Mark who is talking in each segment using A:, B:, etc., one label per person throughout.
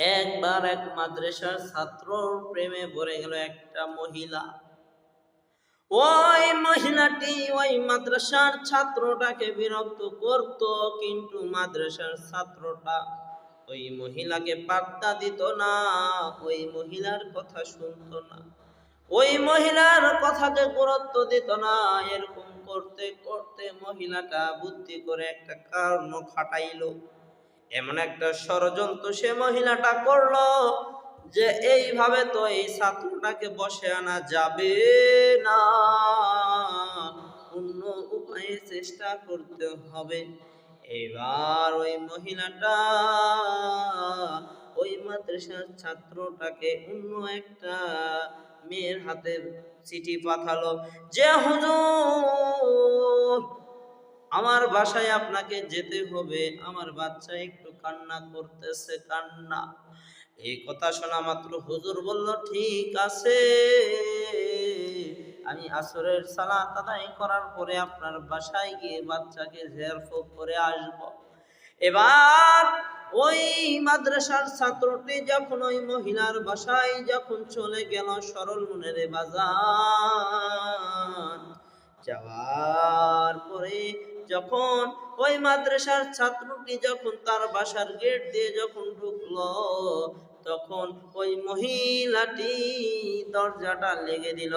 A: একবার এক মাদ্রাসার ছাত্রর প্রেমে পড়ে গেল একটা মহিলা। ওই মহিলাটি ওই মাদ্রাসার ছাত্রটাকে বিরক্ত করত, কিন্তু মাদ্রাসার ছাত্রটা ওই মহিলাকে পাত্তা দিত না, ওই মহিলার কথা শুনতো না, ওই মহিলার কথাকে গুরুত্ব দিত না। এরকম করতে করতে মহিলাটা বুদ্ধি করে একটা কারণ খাটাইলো, এমন একটা ষড়যন্ত্র সে মহিলাটা করলো যে এইভাবে তো এই ছাত্রটাকে বসে আনা যাবে না, অন্য উপায়ে চেষ্টা করতে হবে। এবার ওই মহিলাটা ওই মাদ্রাসার ছাত্রটাকে অন্য একটা মেয়ের হাতে চিঠি পাঠালো যে হুজুর, আমার বাসায় আপনাকে যেতে হবে, আমার বাচ্চা একটু কান্না করতেছে, কান্না। এই কথা শোনা মাত্র হুজুর বলল, ঠিক আছে, আমি আসরের সালাত আদায় করার পরে আপনার বাসায় গিয়ে বাচ্চাকে জিয়ারত করে আসব। এবার ওই মাদ্রাসার ছাত্রটি যখন ওই মহিলার বাসায় যখন চলে গেল, সরল মনের বাজার যাওয়ার পরে যখন ওই মাদ্রাসার ছাত্রটি যখন তার বাসার গেট দিয়ে যখন ঢুকলো, তখন ওই মহিলাটি দরজাটা লেগে দিল।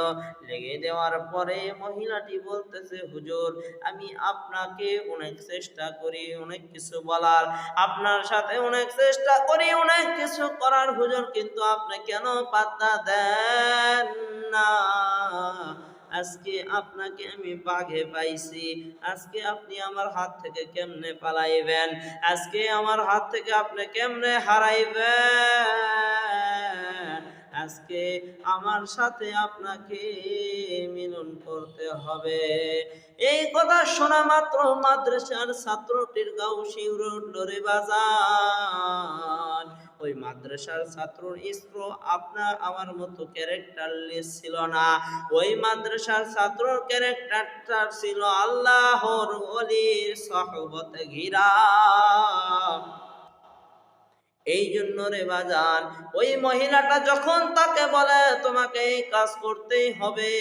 A: লেগে দেওয়ার পরে মহিলাটি বলতেছে, হুজুর, আমি আপনাকে অনেক চেষ্টা করি অনেক কিছু বলার, আপনার সাথে অনেক চেষ্টা করি অনেক কিছু করার হুজুর, কিন্তু আপনি কেন পাত্তা দেন না? আজকে আপনাকে আমি বাঘে পাইছি, আজকে আপনি আমার হাত থেকে কেমনে পালাইবেন, আজকে আমার হাত থেকে আপনি কেমনে হারাইবেন, আজকে আমার সাথে আপনাকে মিলন করতে হবে। এই কথা শোনা মাত্র মাদ্রাসার ছাত্রটির গাও শিউরে উঠল রে বাজার। ওই মাদ্রাসার ছাত্রর স্ত্র আপনার আমার মতো ক্যারেক্টারলেস ছিল না, ওই মাদ্রাসার ছাত্রর ক্যারেক্টারটা ছিল আল্লাহর ওলির সহবতে ঘিরা। এই জন্য রে বাজান, ওই মহিলাটা যখন তাকে বলে তোমাকে এই কাজ করতেই হবে,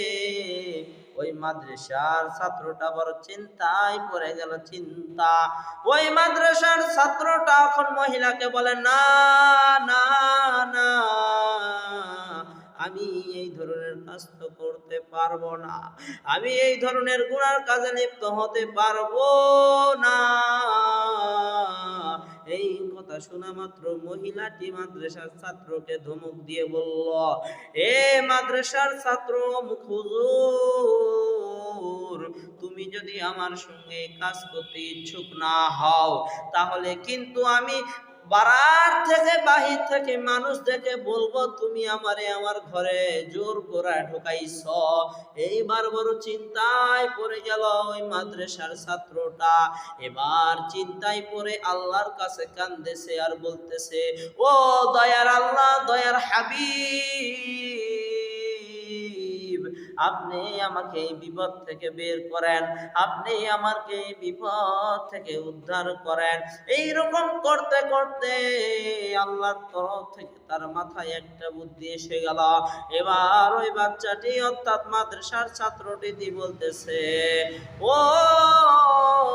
A: ওই মাদ্রাসার ছাত্রটা বড় চিন্তায় পড়ে গেল, চিন্তা। ওই মাদ্রাসার ছাত্রটা এখন মহিলাকে বলে, না না না, আমি এই ধরনের কাজ তো করতে পারবো না, আমি এই ধরনের গুনার কাজে লিপ্ত হতে পারবো না। এই কথা শোনা মাত্র মহিলাটি মাদ্রাসার ছাত্রকে ধমক দিয়ে বলল, এ মাদ্রাসার ছাত্র, হুজুর, তুমি যদি আমার সঙ্গে কাজ করতে ইচ্ছুক না হও, তাহলে কিন্তু আমি বারার থেকে বাহির থেকে মানুষ দেখে বলবো তুমি আমারে আমার ঘরে জোর করে ঢুকাইছ। এইবার বড় চিন্তায় পড়ে গেল ওই মাদ্রাসার ছাত্রটা। এবার চিন্তায় পড়ে আল্লাহর কাছে কান্দেছে আর বলতেছে, ও দয়ার আল্লাহ, দয়ার হাবিব, আপনি আমাকে এই বিপদ থেকে বের করেন, আপনি আমাকে এই বিপদ থেকে উদ্ধার করেন। এই রকম করতে করতে আল্লাহর তরফ থেকে তার মাথায় একটা বুদ্ধি এসে গেল। এবার ওই বাচ্চাটি অর্থাৎ মাদ্রাসার ছাত্রটি বলতেছে, ও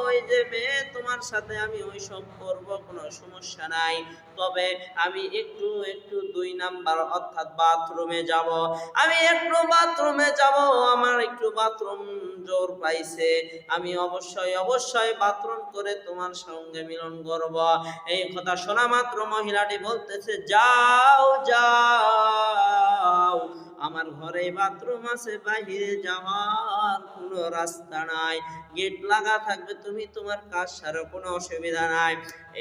A: ওই যে মেয়ে, তোমার সাথে আমি ওইসব করবো, কোনো সমস্যা নাই, তবে আমি একটু 2 নাম্বার অর্থাৎ বাথরুমে যাব, আমি একটু বাথরুমে যাব, আমার একটু বাথরুম জোর পাইছে, আমি অবশ্যই বাথরুম করে তোমার সঙ্গে মিলন করব। এই কথা শোনা মাত্র মহিলাটি বলতেছে, যাও যাও, আমার ঘরে বাথরুম আছে, বাহিরে যাওয়ার কোনো রাস্তা নাই, গেট লাগা থাকবে, তুমি তোমার কাজ সারো, কোনো অসুবিধা নাই।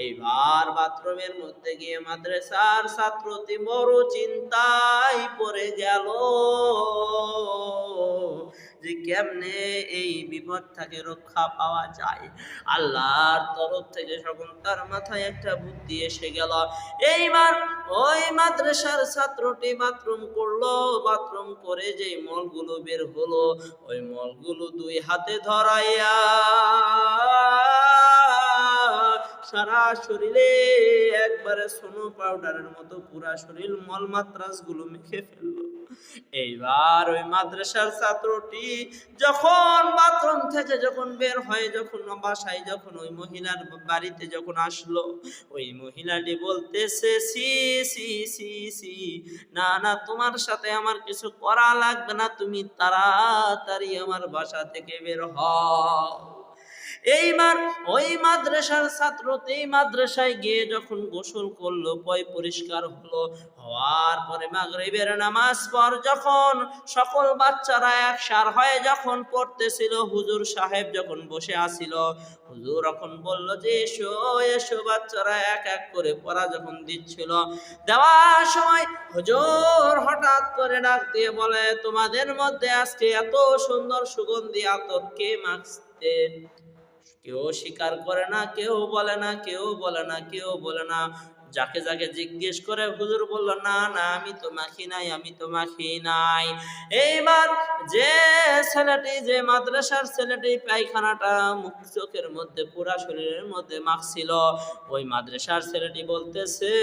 A: এইবার বাথরুমের মধ্যে গিয়ে মাদ্রাসার ছাত্রটি বড় চিন্তায় পড়ে গেল যে কেমনে এই বিপদ থেকে রক্ষা পাওয়া যায়। আল্লাহর তরফ থেকে যখন তার মাথায় একটা বুদ্ধি এসে গেল, এইবার ওই মাদ্রাসার ছাত্রটি বাথরুম করলো, বাথরুম করে যে মলগুলো বের হলো, ওই মলগুলো 2 হাতে ধরাইয়া সারা শরীরে একবারে সোনো পাউডারের মতো পুরা শরীর মলমাত্রাস গুলো মেখে ফেললো। এইবার ওই মাদ্রাসার ছাত্রটি যখন বাথরুম থেকে যখন বের হয়ে যখন বাসায় যখন ওই মহিলার বাড়িতে যখন আসলো, ওই মহিলাটি বলতেছে, সি সি সি সি, না না তোমার সাথে আমার কিছু করা লাগবে না, তুমি তাড়াতাড়ি আমার বাসা থেকে বের হও। এইবার ওই মাদ্রাসার ছাত্রটি মাদ্রাসায় গিয়ে যখন গোসল করলো, পয় পরিষ্কার হলো, হওয়ার পরে মাগরিবের নামাজ পর যখন সকল বাচ্চারা একসার হয়ে যখন পড়তেছিল, হুজুর সাহেব যখন বসে আসিল, হুজুর এখন বলল যে এসো এসো, বাচ্চারা এক এক করে পড়া যখন দিচ্ছিল, দেওয়ার সময় হুজুর হঠাৎ করে ডাক দিয়ে বলে, তোমাদের মধ্যে আজকে এত সুন্দর সুগন্ধি আতর কে মাখতে? কেউ স্বীকার করে না, কেউ বলে না, কেউ বলে না, কেউ বলে না। যাকে যাকে জিজ্ঞেস করে হুজুর বলল, না না আমি তো মাখি নাই, আমি তো মাখি নাই। এইবার যে ছেলেটি, যে মাদ্রাসার ছেলেটি পায়খানাটা মুখ চোখের মধ্যে পুরা শরীরের মধ্যে মাখছিল, ওই মাদ্রাসার ছেলেটি বলতেছে,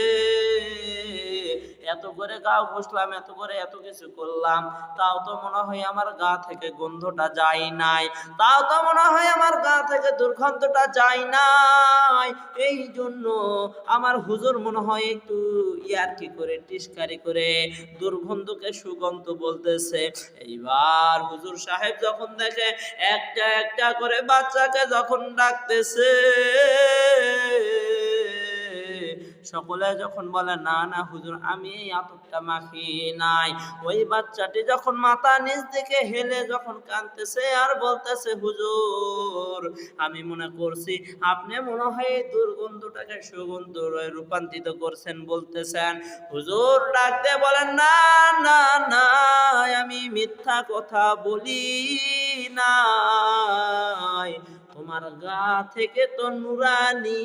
A: এত করে গা ঘষলাম, এত করে এত কিছু করলাম, তাও তো মনে হয় আমার গা থেকে গন্ধটা যায় নাই, তাও তো মনে হয় আমার গা থেকে দুর্গন্ধটা যায় নাই। এই জন্য আমার হুজুর মনে হয় একটু ইয়ার্কি করে টিস্কারি করে দুর্গন্ধকে সুগন্ধ বলতেছে। এইবার হুজুর সাহেব যখন দেখে একটা একটা করে বাচ্চাকে যখন ডাকতেছে, সকলে যখন বলে, না না হুজুর আমি এই আতরটা মাখি নাই, ওই বাচ্চাটি যখন মাথা নিচ দিকে হেলে যখন কাঁদতেছে আর বলতেছে, হুজুর আমি মনে করছি আপনি মনে হয় এই দুর্গন্ধটাকে সুগন্ধ রূপান্তরিত করছেন বলতেছেন। হুজুর ডাকতে বলেন, না না না আমি মিথ্যা কথা বলি নাই, তোমার গা থেকে তো নুরানি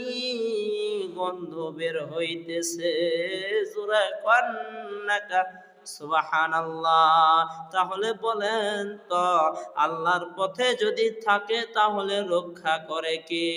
A: গন্ধ বের হইতেছে। সূরা কন্নাকা সুবহানাল্লাহ। তাহলে বলেন তো, আল্লাহর পথে যদি থাকে তাহলে রক্ষা করে কে?